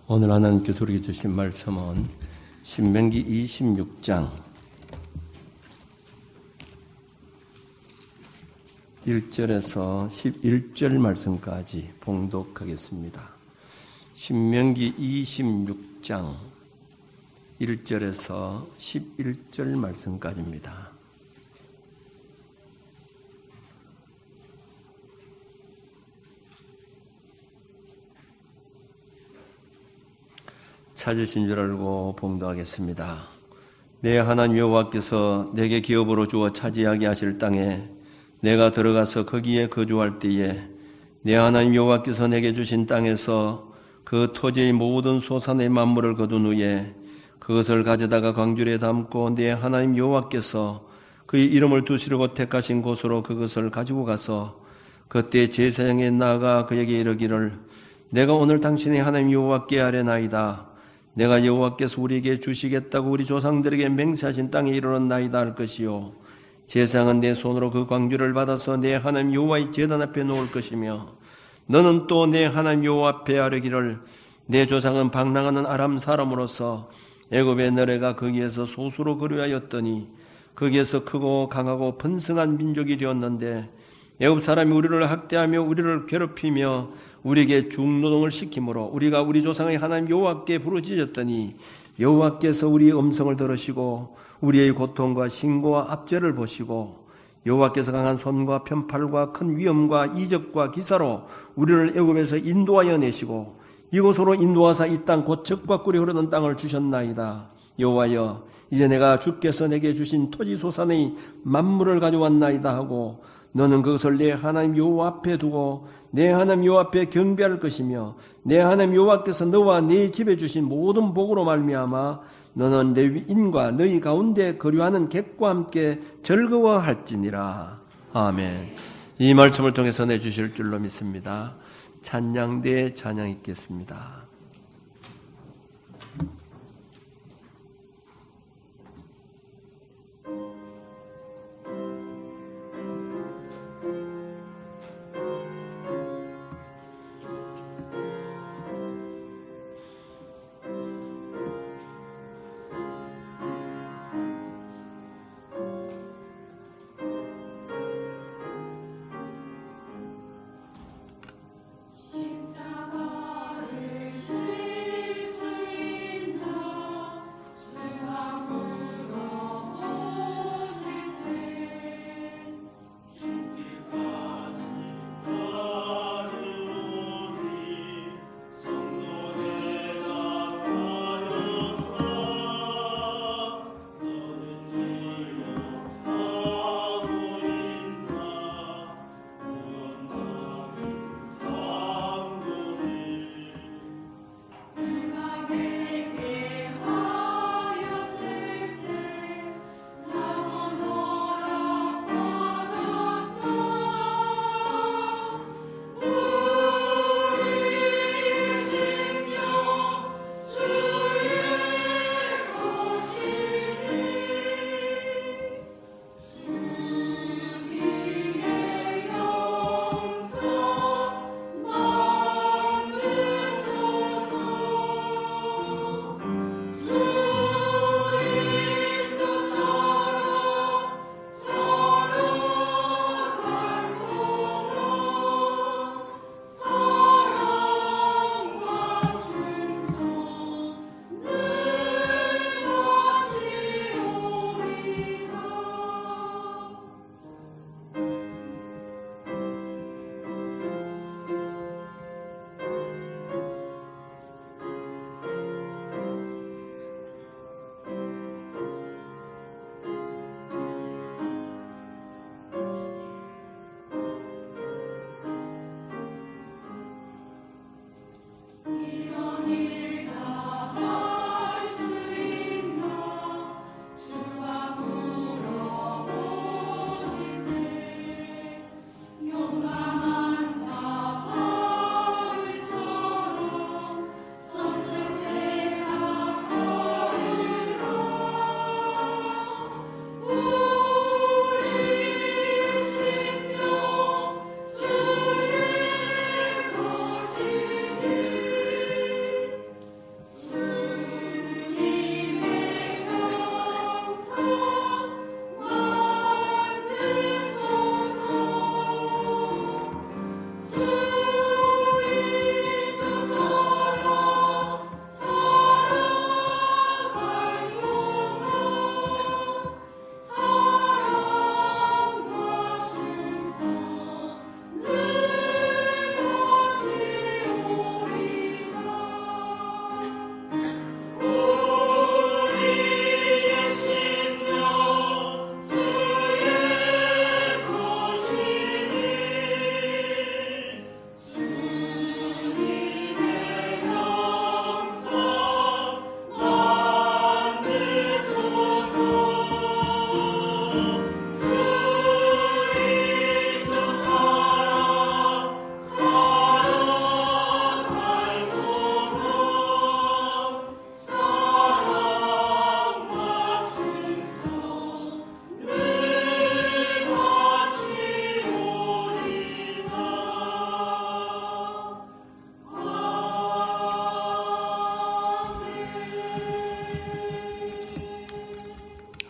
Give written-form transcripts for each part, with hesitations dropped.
오늘 하나님께서 우리에게 주신 말씀은 신명기 26장 1절에서 11절 말씀까지 봉독하겠습니다. 신명기 26장 1절에서 11절 말씀까지입니다. 찾으신 줄 알고 봉독하겠습니다. 내 하나님 여호와께서 내게 기업으로 주어 차지하게 하실 땅에 내가 들어가서 거기에 거주할 때에 내 하나님 여호와께서 내게 주신 땅에서 그 토지의 모든 소산의 만물을 거둔 후에 그것을 가져다가 광주리에 담고 내 하나님 여호와께서 그의 이름을 두시려고 택하신 곳으로 그것을 가지고 가서 그때 제사장에 나아가 그에게 이르기를 내가 오늘 당신의 하나님 여호와께 아뢰나이다. 내가 여호와께서 우리에게 주시겠다고 우리 조상들에게 맹세하신 땅에 이르렀나이다 할 것이요 제사장은 내 손으로 그 광주를 받아서 내 하나님 여호와의 제단 앞에 놓을 것이며 너는 또 내 하나님 여호와 앞에 아뢰기를 내 조상은 방랑하는 아람 사람으로서 애굽에 내려가 거기에서 소수로 거류하였더니 거기에서 크고 강하고 번성한 민족이 되었는데 애굽 사람이 우리를 학대하며 우리를 괴롭히며 우리에게 중노동을 시키므로 우리가 우리 조상의 하나님 여호와께 부르짖었더니 여호와께서 우리의 음성을 들으시고 우리의 고통과 신고와 압제를 보시고 여호와께서 강한 손과 편팔과 큰 위엄과 이적과 기사로 우리를 애굽에서 인도하여 내시고 이곳으로 인도하사 이 땅 곧 젖과 꿀이 흐르는 땅을 주셨나이다. 여호와여 이제 내가 주께서 내게 주신 토지 소산의 만물을 가져왔나이다 하고 너는 그것을 내 하나님 여호와 앞에 두고 내 하나님 여호와 앞에 경배할 것이며 내 하나님 여호와께서 너와 네 집에 주신 모든 복으로 말미암아 너는 레위인과 너희 가운데 거류하는 객과 함께 즐거워할지니라. 아멘. 이 말씀을 통해서 내주실 줄로 믿습니다. 찬양대 찬양 있겠습니다. 십자가를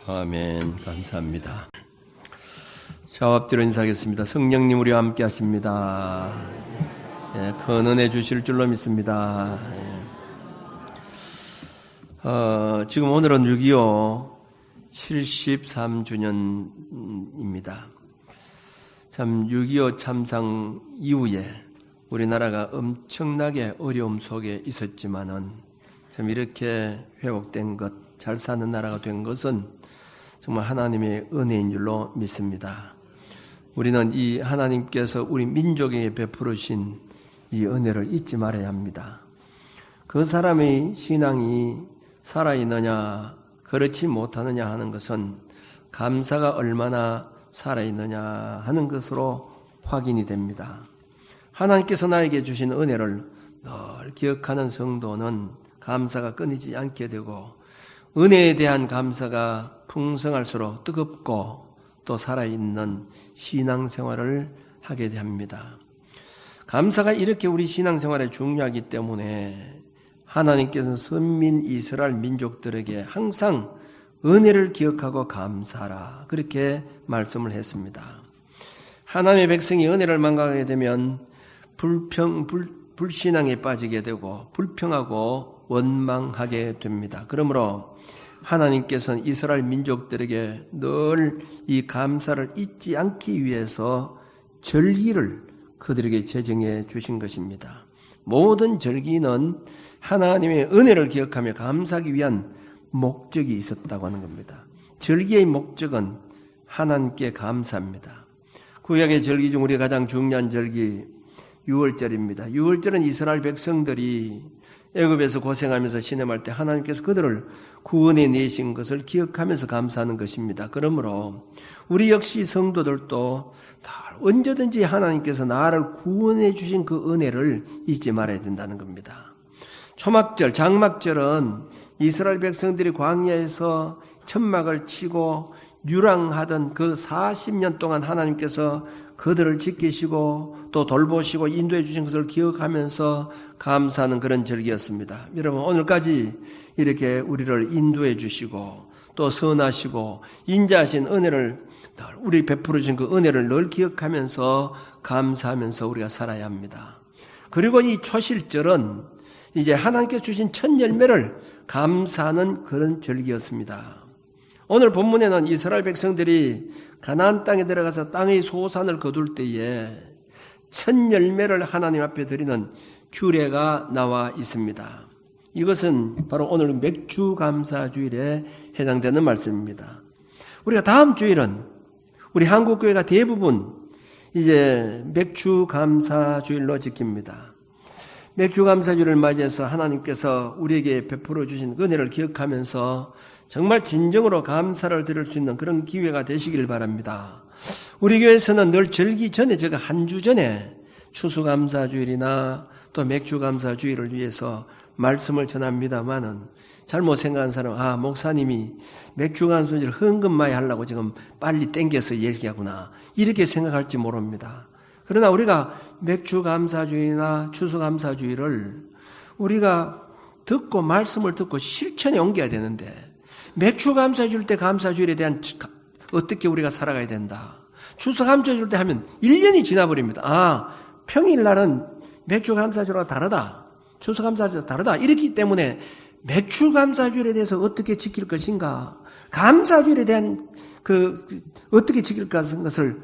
아멘. 감사합니다. 자, 엎드려 인사하겠습니다. 성령님 우리와 함께 하십니다. 예, 큰 은혜 주실 줄로 믿습니다. 예. 지금 오늘은 6.25 73주년입니다. 참 6.25 참상 이후에 우리나라가 엄청나게 어려움 속에 있었지만은 참 이렇게 회복된 것, 잘 사는 나라가 된 것은 정말 하나님의 은혜인 줄로 믿습니다. 우리는 이 하나님께서 우리 민족에게 베풀으신 이 은혜를 잊지 말아야 합니다. 그 사람의 신앙이 살아있느냐, 그렇지 못하느냐 하는 것은 감사가 얼마나 살아있느냐 하는 것으로 확인이 됩니다. 하나님께서 나에게 주신 은혜를 늘 기억하는 성도는 감사가 끊이지 않게 되고 은혜에 대한 감사가 풍성할수록 뜨겁고 또 살아있는 신앙생활을 하게 됩니다. 감사가 이렇게 우리 신앙생활에 중요하기 때문에 하나님께서는 선민 이스라엘 민족들에게 항상 은혜를 기억하고 감사하라 그렇게 말씀을 했습니다. 하나님의 백성이 은혜를 망각하게 되면 불신앙에 빠지게 되고 불평하고 원망하게 됩니다. 그러므로 하나님께서는 이스라엘 민족들에게 늘 이 감사를 잊지 않기 위해서 절기를 그들에게 제정해 주신 것입니다. 모든 절기는 하나님의 은혜를 기억하며 감사하기 위한 목적이 있었다고 하는 겁니다. 절기의 목적은 하나님께 감사합니다. 구약의 절기 중 우리 가장 중요한 절기 유월절입니다. 유월절은 이스라엘 백성들이 애굽에서 고생하면서 신음할 때 하나님께서 그들을 구원해 내신 것을 기억하면서 감사하는 것입니다. 그러므로 우리 역시 성도들도 언제든지 하나님께서 나를 구원해 주신 그 은혜를 잊지 말아야 된다는 겁니다. 초막절, 장막절은 이스라엘 백성들이 광야에서 천막을 치고 유랑하던 그 40년 동안 하나님께서 그들을 지키시고 또 돌보시고 인도해 주신 것을 기억하면서 감사하는 그런 절기였습니다. 여러분, 오늘까지 이렇게 우리를 인도해 주시고 또 선하시고 인자하신 은혜를 우리 베풀어 주신 그 은혜를 늘 기억하면서 감사하면서 우리가 살아야 합니다. 그리고 이 초실절은 이제 하나님께 주신 첫 열매를 감사하는 그런 절기였습니다. 오늘 본문에는 이스라엘 백성들이 가나안 땅에 들어가서 땅의 소산을 거둘 때에 첫 열매를 하나님 앞에 드리는 규례가 나와 있습니다. 이것은 바로 오늘 맥주 감사 주일에 해당되는 말씀입니다. 우리가 다음 주일은 우리 한국 교회가 대부분 이제 맥주 감사 주일로 지킵니다. 맥주 감사주를 맞이해서 하나님께서 우리에게 베풀어 주신 은혜를 기억하면서 정말 진정으로 감사를 드릴 수 있는 그런 기회가 되시길 바랍니다. 우리 교회에서는 늘 절기 전에 제가 한 주 전에 추수감사주일이나 또 맥주감사주일을 위해서 말씀을 전합니다만은 잘못 생각한 사람은 목사님이 맥주감사주일 헌금마이 하려고 지금 빨리 땡겨서 얘기하구나 이렇게 생각할지 모릅니다. 그러나 우리가 맥주감사주일이나 추수감사주일을 우리가 듣고 말씀을 듣고 실천에 옮겨야 되는데 맥주감사주일 때 감사주일에 대한 어떻게 우리가 살아가야 된다. 추수감사주일 때 하면 1년이 지나버립니다. 평일날은 맥주감사주일과 다르다. 추수감사주일과 다르다. 이렇기 때문에 맥주감사주일에 대해서 어떻게 지킬 것인가. 감사주일에 대한 어떻게 지킬 것을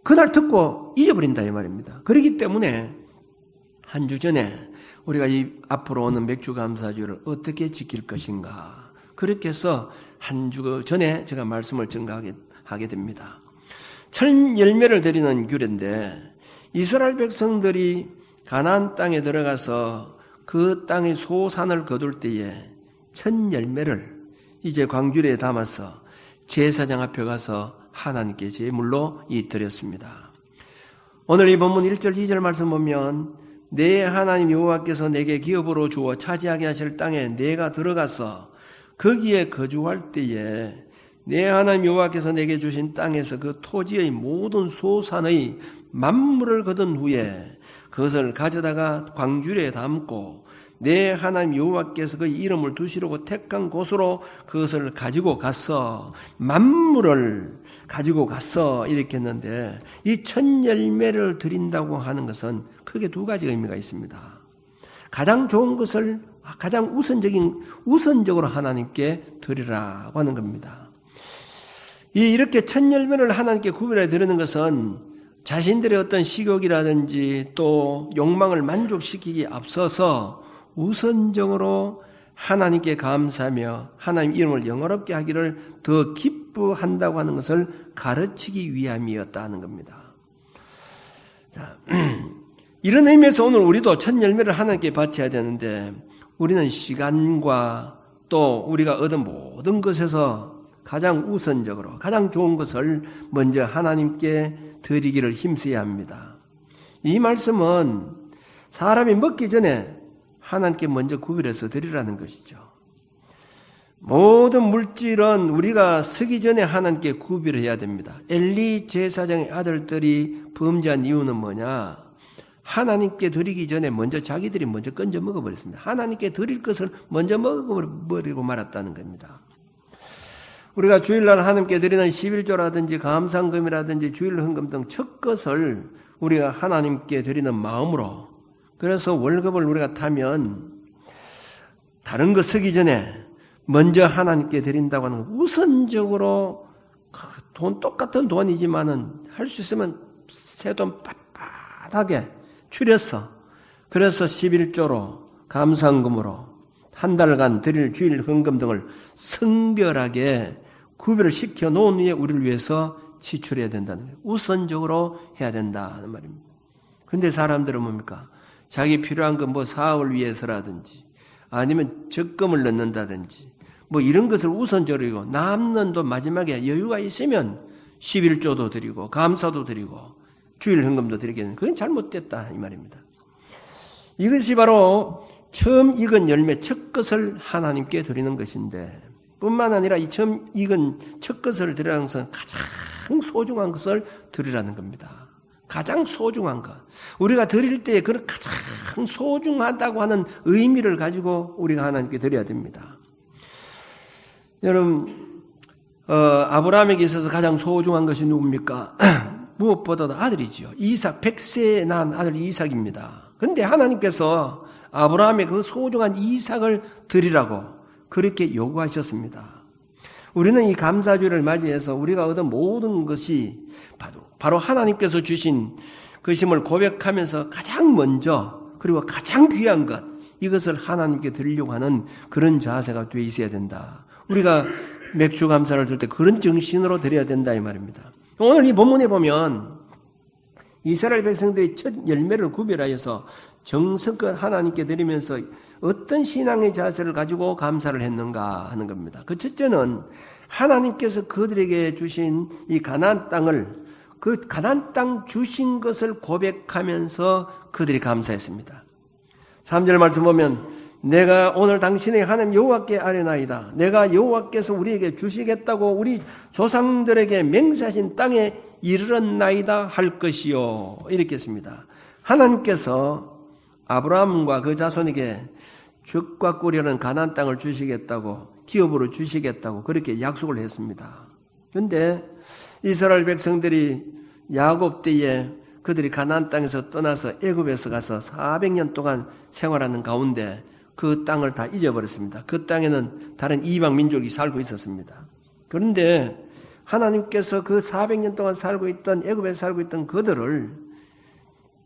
그날 듣고 잊어버린다 이 말입니다. 그렇기 때문에 한 주 전에 우리가 이 앞으로 오는 맥주감사주일을 어떻게 지킬 것인가 그렇게 해서 한 주 전에 제가 말씀을 전가하게 됩니다. 첫 열매를 드리는 규례인데 이스라엘 백성들이 가나안 땅에 들어가서 그 땅의 소산을 거둘 때에 첫 열매를 이제 광주리에 담아서 제사장 앞에 가서 하나님께 제물로 드렸습니다. 오늘 이 본문 1절 2절 말씀 보면 내 하나님 여호와께서 내게 기업으로 주어 차지하게 하실 땅에 내가 들어가서 거기에 거주할 때에 내 하나님 여호와께서 내게 주신 땅에서 그 토지의 모든 소산의 만물을 거둔 후에 그것을 가져다가 광주리에 담고 내 하나님 여호와께서 그 이름을 두시려고 택한 곳으로 그것을 가지고 갔어. 만물을 가지고 갔어. 이렇게 했는데 이 첫 열매를 드린다고 하는 것은 크게 두 가지 의미가 있습니다. 가장 좋은 것을 가장 우선적으로 하나님께 드리라고 하는 겁니다. 이렇게 첫 열매를 하나님께 구별해 드리는 것은 자신들의 어떤 식욕이라든지 또 욕망을 만족시키기 앞서서 우선적으로 하나님께 감사하며 하나님 이름을 영화롭게 하기를 더 기뻐한다고 하는 것을 가르치기 위함이었다는 겁니다. 자, 이런 의미에서 오늘 우리도 첫 열매를 하나님께 바쳐야 되는데 우리는 시간과 또 우리가 얻은 모든 것에서 가장 우선적으로 가장 좋은 것을 먼저 하나님께 드리기를 힘써야 합니다. 이 말씀은 사람이 먹기 전에 하나님께 먼저 구별해서 드리라는 것이죠. 모든 물질은 우리가 쓰기 전에 하나님께 구별해야 됩니다. 엘리 제사장의 아들들이 범죄한 이유는 뭐냐? 하나님께 드리기 전에 먼저 자기들이 먼저 건져 먹어버렸습니다. 하나님께 드릴 것을 먼저 먹어버리고 말았다는 겁니다. 우리가 주일날 하나님께 드리는 11조라든지 감상금이라든지 주일 헌금 등 첫 것을 우리가 하나님께 드리는 마음으로, 그래서 월급을 우리가 타면 다른 거 쓰기 전에 먼저 하나님께 드린다고 하는 거, 우선적으로 돈 똑같은 돈이지만은 할 수 있으면 새 돈 빳빳하게 추려서, 그래서 11조로 감상금으로 한 달간 드릴 주일 헌금 등을 성별하게 구별을 시켜 놓은 후에 우리를 위해서 지출해야 된다는 거예요. 우선적으로 해야 된다는 말입니다. 그런데 사람들은 뭡니까? 자기 필요한 건 뭐 사업을 위해서라든지 아니면 적금을 넣는다든지 뭐 이런 것을 우선적으로 남는 돈 마지막에 여유가 있으면 11조도 드리고 감사도 드리고 주일 헌금도 드리겠는, 그건 잘못됐다 이 말입니다. 이것이 바로 처음 익은 열매 첫 것을 하나님께 드리는 것인데, 뿐만 아니라 이 처음 익은 첫 것을 드리라는 것은 가장 소중한 것을 드리라는 겁니다. 가장 소중한 것. 우리가 드릴 때 그런 가장 소중하다고 하는 의미를 가지고 우리가 하나님께 드려야 됩니다. 여러분, 아브라함에게 있어서 가장 소중한 것이 누굽니까? 무엇보다도 아들이지요. 이삭, 100세에 낳은 아들 이삭입니다. 그런데 하나님께서 아브라함의 그 소중한 이삭을 드리라고 그렇게 요구하셨습니다. 우리는 이 감사주를 맞이해서 우리가 얻은 모든 것이 바로 하나님께서 주신 것임을 고백하면서 가장 먼저 그리고 가장 귀한 것, 이것을 하나님께 드리려고 하는 그런 자세가 돼 있어야 된다. 우리가 맥주 감사를 들 때 그런 정신으로 드려야 된다 이 말입니다. 오늘 이 본문에 보면 이스라엘 백성들이 첫 열매를 구별하여서 정성껏 하나님께 드리면서 어떤 신앙의 자세를 가지고 감사를 했는가 하는 겁니다. 그 첫째는 하나님께서 그들에게 주신 이 가나안 땅을, 그 가나안 땅 주신 것을 고백하면서 그들이 감사했습니다. 3절 말씀 보면 내가 오늘 당신의 하나님 여호와께 아뢰나이다. 내가 여호와께서 우리에게 주시겠다고 우리 조상들에게 맹세하신 땅에 이르렀나이다 할 것이요. 이렇게 했습니다. 하나님께서 아브라함과 그 자손에게 죽과 꿀이라는 가나안 땅을 주시겠다고, 기업으로 주시겠다고 그렇게 약속을 했습니다. 그런데 이스라엘 백성들이 야곱 때에 그들이 가나안 땅에서 떠나서 애굽에서 가서 400년 동안 생활하는 가운데 그 땅을 다 잊어버렸습니다. 그 땅에는 다른 이방 민족이 살고 있었습니다. 그런데 하나님께서 그 400년 동안 살고 있던, 애굽에서 살고 있던 그들을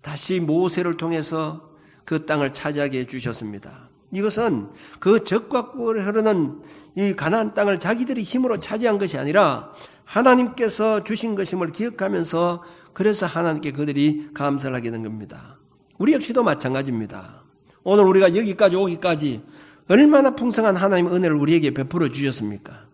다시 모세를 통해서 그 땅을 차지하게 해주셨습니다. 이것은 그 적과 꿀이 흐르는 이 가나안 땅을 자기들이 힘으로 차지한 것이 아니라 하나님께서 주신 것임을 기억하면서, 그래서 하나님께 그들이 감사를 하게 된 겁니다. 우리 역시도 마찬가지입니다. 오늘 우리가 여기까지 오기까지 얼마나 풍성한 하나님의 은혜를 우리에게 베풀어 주셨습니까?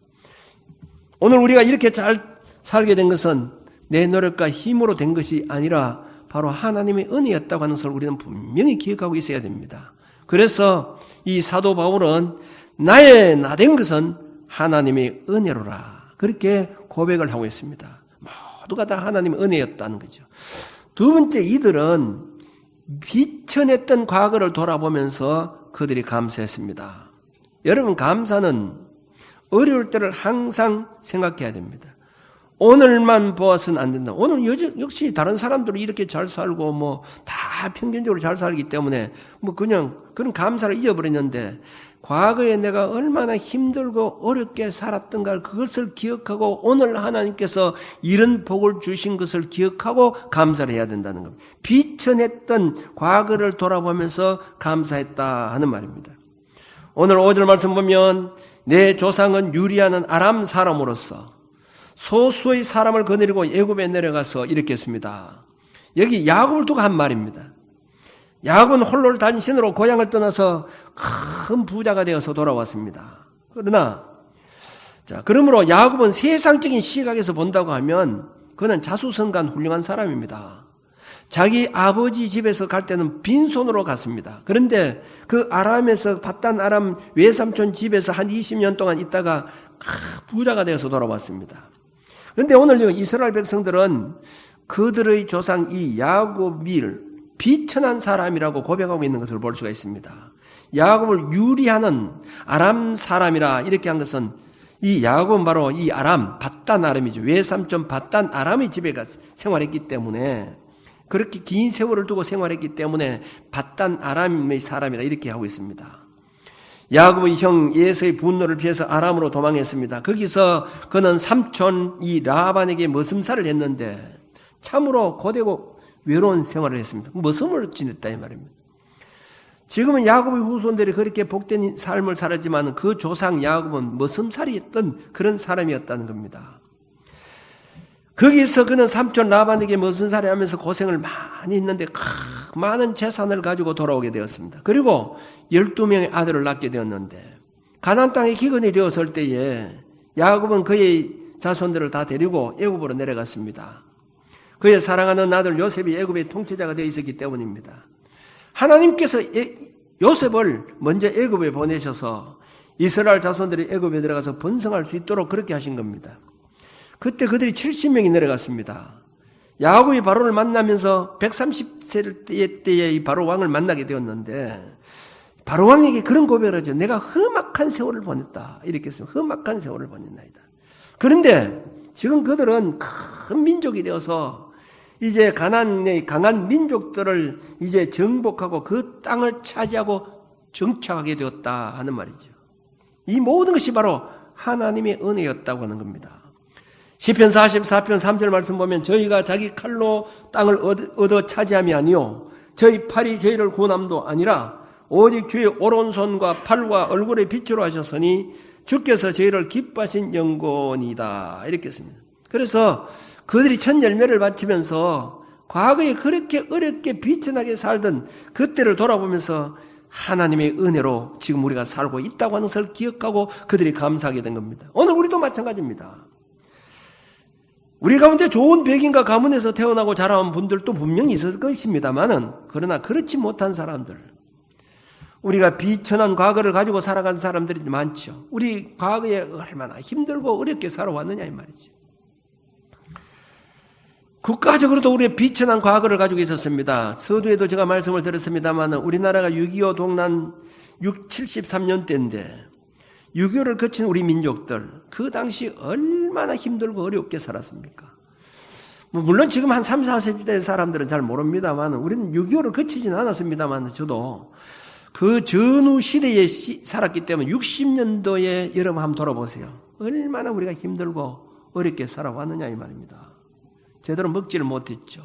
오늘 우리가 이렇게 잘 살게 된 것은 내 노력과 힘으로 된 것이 아니라 바로 하나님의 은혜였다고 하는 것을 우리는 분명히 기억하고 있어야 됩니다. 그래서 이 사도 바울은 나의 나된 것은 하나님의 은혜로라, 그렇게 고백을 하고 있습니다. 모두가 다 하나님의 은혜였다는 거죠. 두 번째, 이들은 비천했던 과거를 돌아보면서 그들이 감사했습니다. 여러분, 감사는 어려울 때를 항상 생각해야 됩니다. 오늘만 보아서는 안 된다. 오늘 역시 다른 사람들은 이렇게 잘 살고 다 평균적으로 잘 살기 때문에 그냥 그런 감사를 잊어버렸는데, 과거에 내가 얼마나 힘들고 어렵게 살았던가 그것을 기억하고 오늘 하나님께서 이런 복을 주신 것을 기억하고 감사를 해야 된다는 겁니다. 비천했던 과거를 돌아보면서 감사했다 하는 말입니다. 오늘 5절 말씀 보면 내 조상은 유리하는 아람 사람으로서 소수의 사람을 거느리고 애굽에 내려가서 이렇게 했습니다. 여기 야곱을 두고 한 말입니다. 야곱은 홀로 단신으로 고향을 떠나서 큰 부자가 되어서 돌아왔습니다. 그러므로 야곱은 세상적인 시각에서 본다고 하면 그는 자수성가한 훌륭한 사람입니다. 자기 아버지 집에서 갈 때는 빈손으로 갔습니다. 그런데 그 아람에서 밧단 아람 외삼촌 집에서 한 20년 동안 있다가 부자가 되어서 돌아왔습니다. 그런데 오늘 이스라엘 백성들은 그들의 조상 이 야곱을 비천한 사람이라고 고백하고 있는 것을 볼 수가 있습니다. 야곱을 유리하는 아람 사람이라 이렇게 한 것은 이 야곱은 바로 이 아람, 밧단 아람이죠. 외삼촌 밧단 아람의 집에 가서 생활했기 때문에, 그렇게 긴 세월을 두고 생활했기 때문에 밧단 아람의 사람이라 이렇게 하고 있습니다. 야곱의 형 에서의 분노를 피해서 아람으로 도망했습니다. 거기서 그는 삼촌 이 라반에게 머슴살을 했는데 참으로 고되고 외로운 생활을 했습니다. 머슴을 지냈다 이 말입니다. 지금은 야곱의 후손들이 그렇게 복된 삶을 살았지만 그 조상 야곱은 머슴살이 했던 그런 사람이었다는 겁니다. 거기서 그는 삼촌 라반에게 머슴살이 하면서 고생을 많이 했는데 많은 재산을 가지고 돌아오게 되었습니다. 그리고 12명의 아들을 낳게 되었는데 가나안 땅에 기근이 되었을 때에 야곱은 그의 자손들을 다 데리고 애굽으로 내려갔습니다. 그의 사랑하는 아들 요셉이 애굽의 통치자가 되어 있었기 때문입니다. 하나님께서 요셉을 먼저 애굽에 보내셔서 이스라엘 자손들이 애굽에 들어가서 번성할 수 있도록 그렇게 하신 겁니다. 그때 그들이 70명이 내려갔습니다. 야곱이 바로를 만나면서 130세 때에 이 바로 왕을 만나게 되었는데 바로 왕에게 그런 고백을 하죠. 내가 험악한 세월을 보냈다. 이렇게 했습니다. 험악한 세월을 보냈나이다. 그런데 지금 그들은 큰 민족이 되어서 이제 가나안의 강한 민족들을 이제 정복하고 그 땅을 차지하고 정착하게 되었다 하는 말이죠. 이 모든 것이 바로 하나님의 은혜였다고 하는 겁니다. 시편 44편 3절 말씀 보면 저희가 자기 칼로 땅을 얻어 차지함이 아니요 저희 팔이 저희를 구원함도 아니라 오직 주의 오른손과 팔과 얼굴의 빛으로 하셨으니 주께서 저희를 기뻐하신 영혼이다 이렇게 했습니다. 그래서 그들이 첫 열매를 바치면서 과거에 그렇게 어렵게 비천하게 살던 그때를 돌아보면서 하나님의 은혜로 지금 우리가 살고 있다고 하는 것을 기억하고 그들이 감사하게 된 겁니다. 오늘 우리도 마찬가지입니다. 우리 가운데 좋은 백인과 가문에서 태어나고 자라온 분들도 분명히 있을 것입니다만은 그러나 그렇지 못한 사람들, 우리가 비천한 과거를 가지고 살아간 사람들이 많죠. 우리 과거에 얼마나 힘들고 어렵게 살아왔느냐 이 말이죠. 국가적으로도 우리의 비천한 과거를 가지고 있었습니다. 서두에도 제가 말씀을 드렸습니다만 우리나라가 6.25 동란 73년 때인데 6.25를 거친 우리 민족들 그 당시 얼마나 힘들고 어렵게 살았습니까? 물론 지금 한 30, 40대 사람들은 잘 모릅니다만 우리는 6.25를 거치진 않았습니다만 저도 그 전후 시대에 살았기 때문에 60년도에 여러분 한번 돌아보세요. 얼마나 우리가 힘들고 어렵게 살아왔느냐 이 말입니다. 제대로 먹지를 못했죠.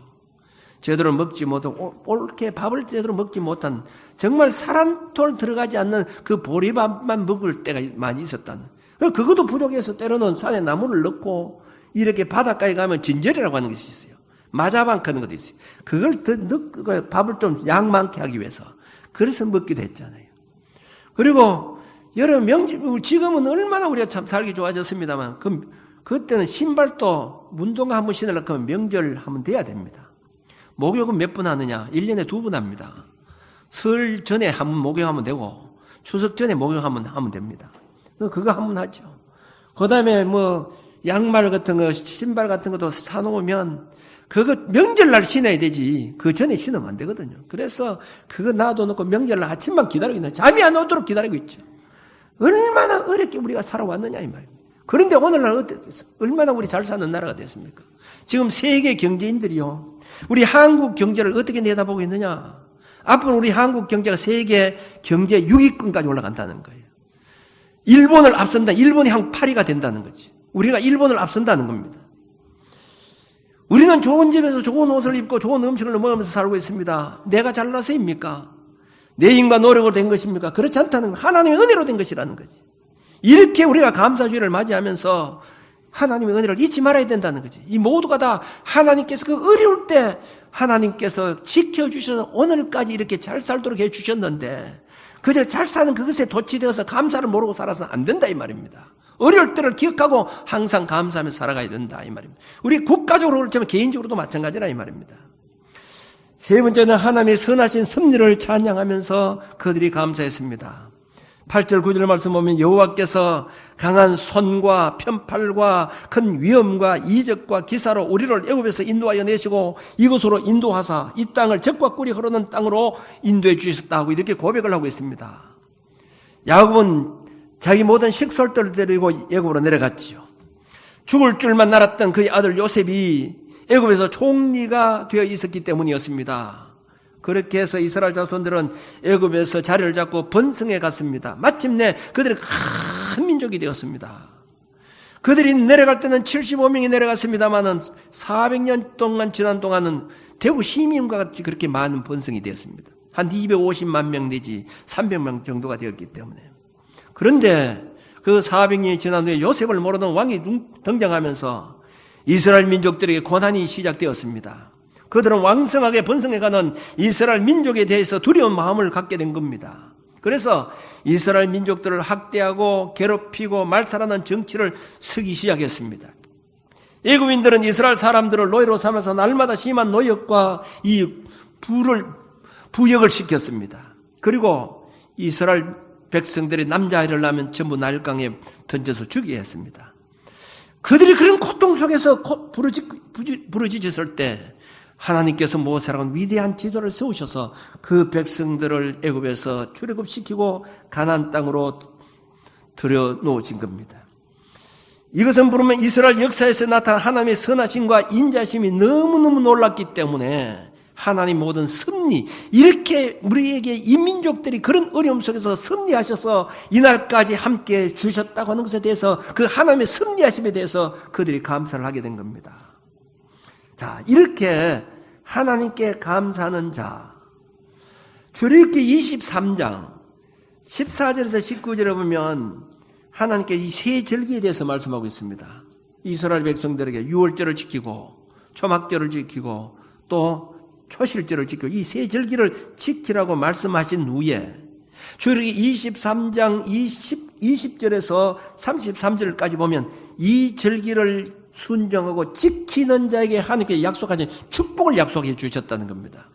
제대로 먹지 못하고 옳게 밥을 제대로 먹지 못한 정말 살 한 톨 들어가지 않는 그 보리밥만 먹을 때가 많이 있었다는. 그것도 부족해서 때로는 산에 나무를 넣고 이렇게 바닷가에 가면 진절이라고 하는 것이 있어요. 마자방 하는 것도 있어요. 그걸 더 넣고 밥을 좀 양 많게 하기 위해서 그래서 먹기도 했잖아요. 그리고 여러 지금은 얼마나 우리가 참 살기 좋아졌습니다만 그때는 신발도 운동화 한번 신으려고 하면 명절 하면 돼야 됩니다. 목욕은 몇 번 하느냐? 1년에 2번 합니다. 설 전에 한 번 목욕하면 되고 추석 전에 목욕하면 됩니다. 그거 한 번 하죠. 그 다음에 양말 같은 거, 신발 같은 것도 사놓으면 그거 명절날 신어야 되지. 그 전에 신으면 안 되거든요. 그래서 그거 놔둬놓고 명절날 아침만 기다리고 있는, 잠이 안 오도록 기다리고 있죠. 얼마나 어렵게 우리가 살아왔느냐 이 말입니다. 그런데 오늘날 얼마나 우리 잘 사는 나라가 됐습니까? 지금 세계 경제인들이요, 우리 한국 경제를 어떻게 내다보고 있느냐. 앞으로 우리 한국 경제가 세계 경제 6위권까지 올라간다는 거예요. 일본을 앞선다. 일본이 한 8위가 된다는 거지. 우리가 일본을 앞선다는 겁니다. 우리는 좋은 집에서 좋은 옷을 입고 좋은 음식을 먹으면서 살고 있습니다. 내가 잘나서입니까? 내 힘과 노력으로 된 것입니까? 그렇지 않다는 거. 하나님의 은혜로 된 것이라는 거지. 이렇게 우리가 감사주의를 맞이하면서 하나님의 은혜를 잊지 말아야 된다는 거지. 이 모두가 다 하나님께서 그 어려울 때 하나님께서 지켜주셔서 오늘까지 이렇게 잘 살도록 해주셨는데 그저 잘 사는 그것에 도취되어서 감사를 모르고 살아서는 안 된다 이 말입니다. 어려울 때를 기억하고 항상 감사하며 살아가야 된다 이 말입니다. 우리 국가적으로 그렇지만 개인적으로도 마찬가지라 이 말입니다. 세 번째는 하나님의 선하신 섭리를 찬양하면서 그들이 감사했습니다. 8절 9절 말씀 보면 여호와께서 강한 손과 편팔과 큰 위엄과 이적과 기사로 우리를 애굽에서 인도하여 내시고 이곳으로 인도하사 이 땅을 젖과 꿀이 흐르는 땅으로 인도해 주셨다고 이렇게 고백을 하고 있습니다. 야곱은 자기 모든 식솔들을 데리고 애굽으로 내려갔지요. 죽을 줄만 알았던 그의 아들 요셉이 애굽에서 총리가 되어 있었기 때문이었습니다. 그렇게 해서 이스라엘 자손들은 애굽에서 자리를 잡고 번성해 갔습니다. 마침내 그들이 큰 민족이 되었습니다. 그들이 내려갈 때는 75명이 내려갔습니다마는 400년 동안 지난 동안은 대구 시민과 같이 그렇게 많은 번성이 되었습니다. 한 250만 명 내지 300명 정도가 되었기 때문에. 그런데 그 400년이 지난 후에 요셉을 모르는 왕이 등장하면서 이스라엘 민족들에게 고난이 시작되었습니다. 그들은 왕성하게 번성해가는 이스라엘 민족에 대해서 두려운 마음을 갖게 된 겁니다. 그래서 이스라엘 민족들을 학대하고 괴롭히고 말살하는 정치를 쓰기 시작했습니다. 애굽인들은 이스라엘 사람들을 노예로 삼아서 날마다 심한 노역과 이 부역을 시켰습니다. 그리고 이스라엘 백성들이 남자아이를 낳으면 전부 나일강에 던져서 죽게 했습니다. 그들이 그런 고통 속에서 부르짖었을 때 하나님께서 모세라는 위대한 지도를 세우셔서 그 백성들을 애굽에서 출애굽시키고 가나안 땅으로 들여놓으신 겁니다. 이것은 부르면 이스라엘 역사에서 나타난 하나님의 선하심과 인자심이 너무너무 놀랐기 때문에 하나님 모든 섭리, 이렇게 우리에게 이 민족들이 그런 어려움 속에서 섭리하셔서 이날까지 함께 주셨다고 하는 것에 대해서 그 하나님의 섭리하심에 대해서 그들이 감사를 하게 된 겁니다. 자, 이렇게 하나님께 감사하는 자, 출애굽기 23장 14절에서 19절에 보면 하나님께 이 세 절기에 대해서 말씀하고 있습니다. 이스라엘 백성들에게 유월절을 지키고 초막절을 지키고 또 초실절을 지키고 이 세 절기를 지키라고 말씀하신 후에 출애굽기 23장 20절에서 33절까지 보면 이 절기를 순종하고 지키는 자에게 하나님께 약속하신 축복을 약속해 주셨다는 겁니다.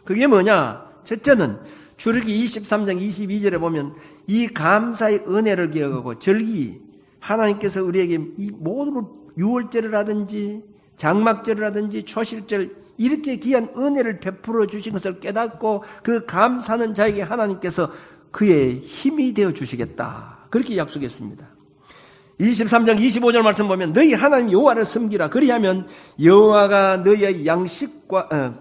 그게 뭐냐? 첫째는 출애굽기 23장 22절에 보면 이 감사의 은혜를 기억하고 절기, 하나님께서 우리에게 이 모든 유월절이라든지 장막절이라든지 초실절 이렇게 귀한 은혜를 베풀어 주신 것을 깨닫고 그 감사하는 자에게 하나님께서 그의 힘이 되어 주시겠다. 그렇게 약속했습니다. 23장 25절 말씀 보면 너희 하나님 여호와를 섬기라. 그리하면 여호와가 너희의 양식과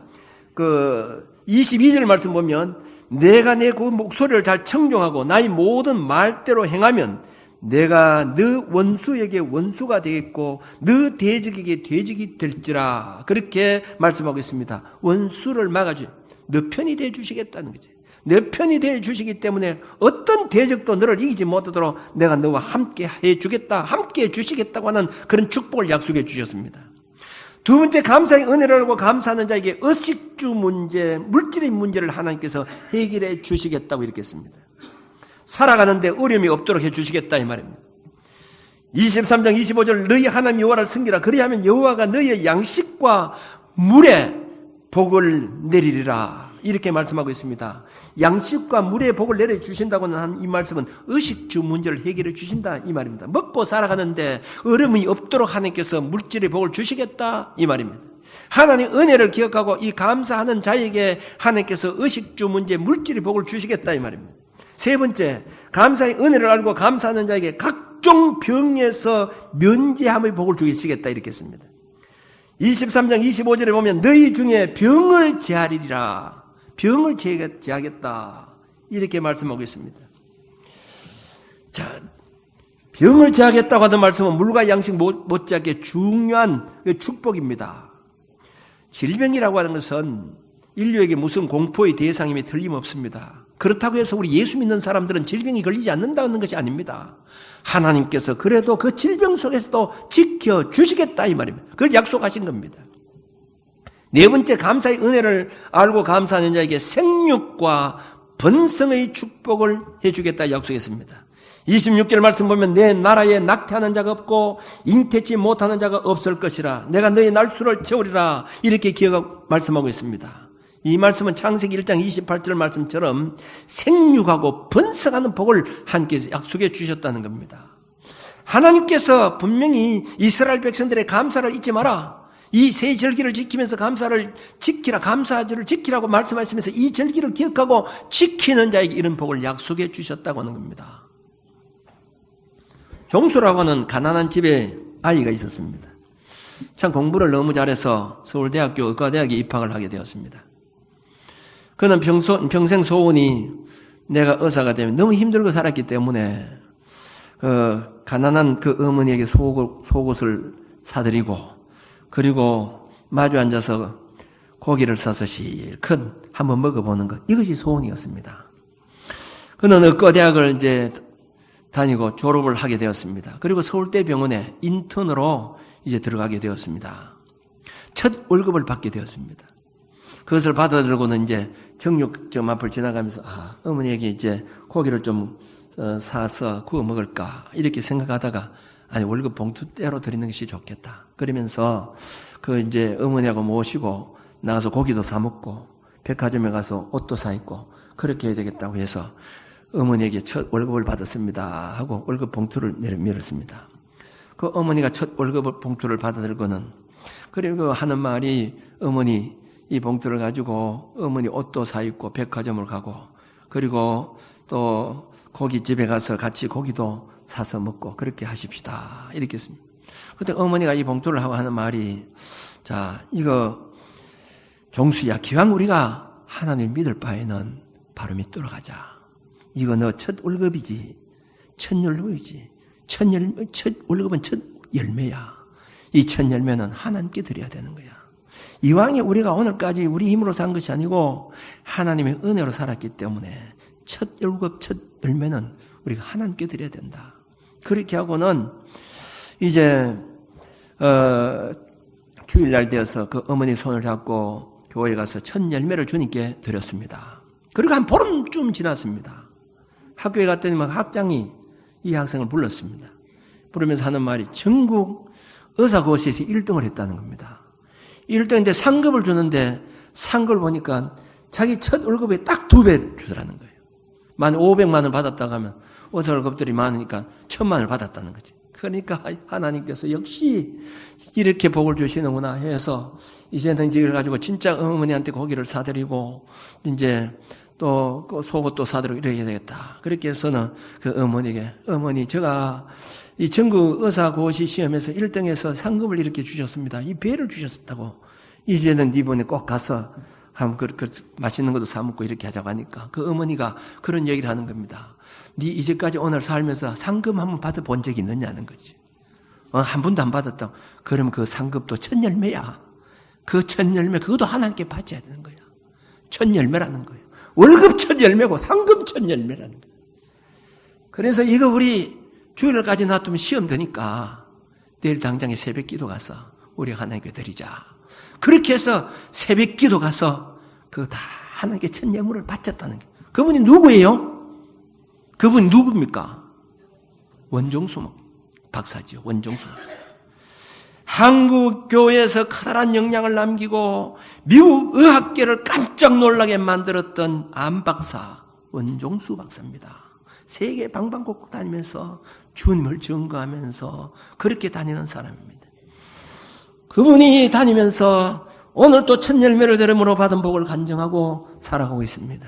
22절 말씀 보면 내가 내 그 목소리를 잘 청종하고 나의 모든 말대로 행하면 내가 너 원수에게 원수가 되겠고 너 대적에게 대적이 될지라. 그렇게 말씀하고 있습니다. 원수를 막아주 너 편이 되어 주시겠다는 거지. 내 편이 되어 주시기 때문에 어떤 대적도 너를 이기지 못하도록 내가 너와 함께 해주겠다, 함께 해주시겠다고 하는 그런 축복을 약속해 주셨습니다. 두 번째, 감사의 은혜를 알고 감사하는 자에게 의식주 문제, 물질의 문제를 하나님께서 해결해 주시겠다고 이렇게 했습니다. 살아가는데 어려움이 없도록 해 주시겠다 이 말입니다. 23장 25절 너희 하나님 여호와를 섬기라. 그리하면 여호와가 너희의 양식과 물에 복을 내리리라. 이렇게 말씀하고 있습니다. 양식과 물의 복을 내려주신다고는 한 이 말씀은 의식주 문제를 해결해 주신다 이 말입니다. 먹고 살아가는데 어려움이 없도록 하나님께서 물질의 복을 주시겠다 이 말입니다. 하나님 은혜를 기억하고 이 감사하는 자에게 하나님께서 의식주 문제 물질의 복을 주시겠다 이 말입니다. 세 번째, 감사의 은혜를 알고 감사하는 자에게 각종 병에서 면제함의 복을 주시겠다 이렇게 했습니다. 23장 25절에 보면 너희 중에 병을 제하리라. 병을 제하겠다. 이렇게 말씀하고 있습니다. 자, 병을 제하겠다고 하던 말씀은 물과 양식 못지않게 중요한 축복입니다. 질병이라고 하는 것은 인류에게 무슨 공포의 대상임이 틀림없습니다. 그렇다고 해서 우리 예수 믿는 사람들은 질병이 걸리지 않는다는 것이 아닙니다. 하나님께서 그래도 그 질병 속에서도 지켜주시겠다 이 말입니다. 그걸 약속하신 겁니다. 네 번째, 감사의 은혜를 알고 감사하는 자에게 생육과 번성의 축복을 해주겠다 약속했습니다. 26절 말씀 보면 내 나라에 낙태하는 자가 없고 잉태치 못하는 자가 없을 것이라. 내가 너의 날수를 채우리라. 이렇게 말씀하고 있습니다. 이 말씀은 창세기 1장 28절 말씀처럼 생육하고 번성하는 복을 하나님께서 약속해 주셨다는 겁니다. 하나님께서 분명히 이스라엘 백성들의 감사를 잊지 마라. 이 세 절기를 지키면서 감사를 지키라, 감사절을 지키라고 말씀하시면서 이 절기를 기억하고 지키는 자에게 이런 복을 약속해 주셨다고 하는 겁니다. 종수라고 하는 가난한 집에 아이가 있었습니다. 참 공부를 너무 잘해서 서울대학교 의과대학에 입학을 하게 되었습니다. 그는 평생 소원이 내가 의사가 되면 너무 힘들고 살았기 때문에 가난한 그 어머니에게 속옷을 사드리고 그리고 마주 앉아서 고기를 싸서 실컷 한번 먹어보는 것, 이것이 소원이었습니다. 그는 의과대학을 이제 다니고 졸업을 하게 되었습니다. 그리고 서울대병원에 인턴으로 이제 들어가게 되었습니다. 첫 월급을 받게 되었습니다. 그것을 받아들고는 이제 정육점 앞을 지나가면서 어머니에게 이제 고기를 좀 사서 구워 먹을까 이렇게 생각하다가 아니 월급 봉투대로 드리는 것이 좋겠다. 그러면서 그 이제 어머니하고 모시고 나가서 고기도 사 먹고 백화점에 가서 옷도 사 입고 그렇게 해야 되겠다고 해서 어머니에게 첫 월급을 받았습니다 하고 월급 봉투를 내밀었습니다. 그 어머니가 첫 월급 봉투를 받아들고는 그리고 하는 말이 어머니 이 봉투를 가지고 어머니 옷도 사 입고 백화점을 가고 그리고 또 고깃집에 가서 같이 고기도 사서 먹고 그렇게 하십시다. 이렇게 했습니다. 그때 어머니가 이 봉투를 하고 하는 말이 자 이거 종수야 기왕 우리가 하나님 믿을 바에는 바로 믿도록 하자. 이거 너 첫 월급이지. 첫 월급이지. 첫 월급은 첫 열매야. 이 첫 열매는 하나님께 드려야 되는 거야. 이왕에 우리가 오늘까지 우리 힘으로 산 것이 아니고 하나님의 은혜로 살았기 때문에 첫 월급, 첫 열매는 우리가 하나님께 드려야 된다. 그렇게 하고는 이제 주일날 되어서 그 어머니 손을 잡고 교회에 가서 첫 열매를 주님께 드렸습니다. 그리고 한 보름쯤 지났습니다. 학교에 갔더니 막 학장이 이 학생을 불렀습니다. 부르면서 하는 말이 전국 의사고시에서 1등을 했다는 겁니다. 1등인데 상급을 주는데 상급을 보니까 자기 첫 월급에 딱 2배 주더라는 거예요. 만 500만 원을 받았다고 하면 의사 월급들이 많으니까 1000만 원을 받았다는 거지. 그러니까 하나님께서 역시 이렇게 복을 주시는구나 해서 이제는 이걸 가지고 진짜 어머니한테 고기를 사드리고 이제 또 속옷도 사드리고 이래야 되겠다. 그렇게 해서는 그 어머니에게 어머니 제가 이 전국 의사고시 시험에서 1등해서 상급을 이렇게 주셨습니다. 이 배를 주셨다고 이제는 이번에 꼭 가서 한번 맛있는 것도 사 먹고 이렇게 하자고 하니까 그 어머니가 그런 얘기를 하는 겁니다. 네 이제까지 오늘 살면서 상금 한번 받아본 적이 있느냐는 거지. 한 번도 안 받았다고. 그러면 그 상급도 첫 열매야. 그 첫 열매 그것도 하나님께 받아야 되는 거야. 첫 열매라는 거예요. 월급 첫 열매고 상급 첫 열매라는 거예요. 그래서 이거 우리 주일까지 놔두면 시험 되니까 내일 당장에 새벽 기도 가서 우리 하나님께 드리자. 그렇게 해서 새벽 기도 가서 그거 다 하나님께 첫 예물을 바쳤다는 게. 그분이 누구예요? 그분이 누굽니까? 원종수 박사지요. 원종수 박사. 한국 교회에서 커다란 영향을 남기고 미국 의학계를 깜짝 놀라게 만들었던 암 박사 원종수 박사입니다. 세계 방방곡곡 다니면서 주님을 증거하면서 그렇게 다니는 사람입니다. 그분이 다니면서 오늘 또 첫 열매를 들음으로 받은 복을 간증하고 살아가고 있습니다.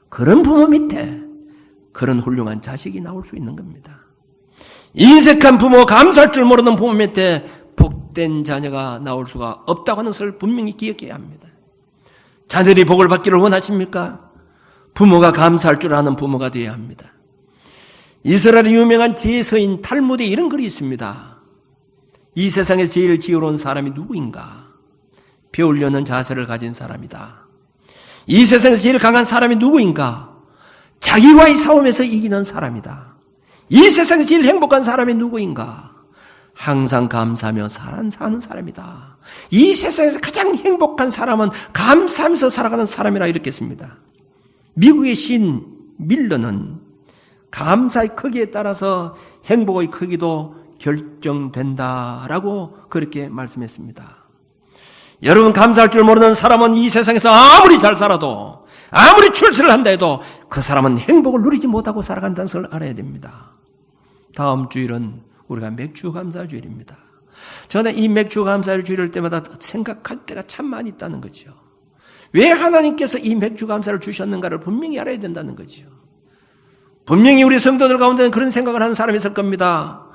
그런 부모 밑에 그런 훌륭한 자식이 나올 수 있는 겁니다. 인색한 부모, 감사할 줄 모르는 부모 밑에 복된 자녀가 나올 수가 없다고 하는 것을 분명히 기억해야 합니다. 자녀들이 복을 받기를 원하십니까? 부모가 감사할 줄 아는 부모가 되어야 합니다. 이스라엘의 유명한 지혜서인 탈무드에 이런 글이 있습니다. 이 세상에서 제일 지혜로운 사람이 누구인가? 배우려는 자세를 가진 사람이다. 이 세상에서 제일 강한 사람이 누구인가? 자기와의 싸움에서 이기는 사람이다. 이 세상에서 제일 행복한 사람이 누구인가? 항상 감사하며 사는 사람이다. 이 세상에서 가장 행복한 사람은 감사하면서 살아가는 사람이라 이렇게 했습니다. 미국의 신 밀러는 감사의 크기에 따라서 행복의 크기도 결정된다라고 그렇게 말씀했습니다. 여러분, 감사할 줄 모르는 사람은 이 세상에서 아무리 잘 살아도, 아무리 출세를 한다 해도 그 사람은 행복을 누리지 못하고 살아간다는 것을 알아야 됩니다. 다음 주일은 우리가 맥주 감사 주일입니다. 저는 이 맥주 감사 주일을 때마다 생각할 때가 참 많이 있다는 거죠. 왜 하나님께서 이 맥주 감사를 주셨는가를 분명히 알아야 된다는 거죠. 분명히 우리 성도들 가운데는 그런 생각을 하는 사람이 있을 겁니다.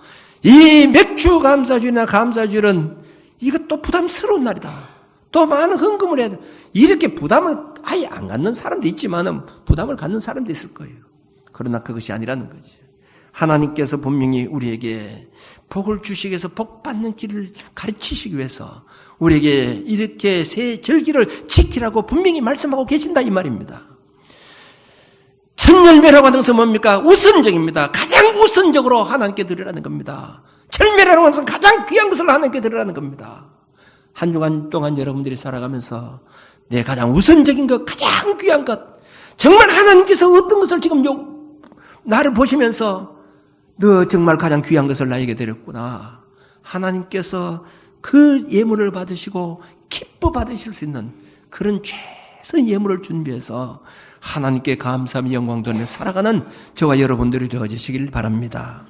이 맥주 감사주일이나 감사주일은 이것도 부담스러운 날이다. 또 많은 헌금을 해야 돼. 이렇게 부담을 아예 안 갖는 사람도 있지만 부담을 갖는 사람도 있을 거예요. 그러나 그것이 아니라는 거죠. 하나님께서 분명히 우리에게 복을 주시기 위해서 복 받는 길을 가르치시기 위해서 우리에게 이렇게 새 절기를 지키라고 분명히 말씀하고 계신다 이 말입니다. 첫 열매라고 하는 것은 뭡니까? 우선적입니다. 가장 우선적으로 하나님께 드리라는 겁니다. 철매라고 하는 것은 가장 귀한 것을 하나님께 드리라는 겁니다. 한 주간 동안 여러분들이 살아가면서 내 가장 우선적인 것, 가장 귀한 것, 정말 하나님께서 어떤 것을 지금 나를 보시면서 너 정말 가장 귀한 것을 나에게 드렸구나. 하나님께서 그 예물을 받으시고 기뻐 받으실 수 있는 그런 최선 예물을 준비해서 하나님께 감사하며 영광 돌리며 살아가는 저와 여러분들이 되어주시길 바랍니다.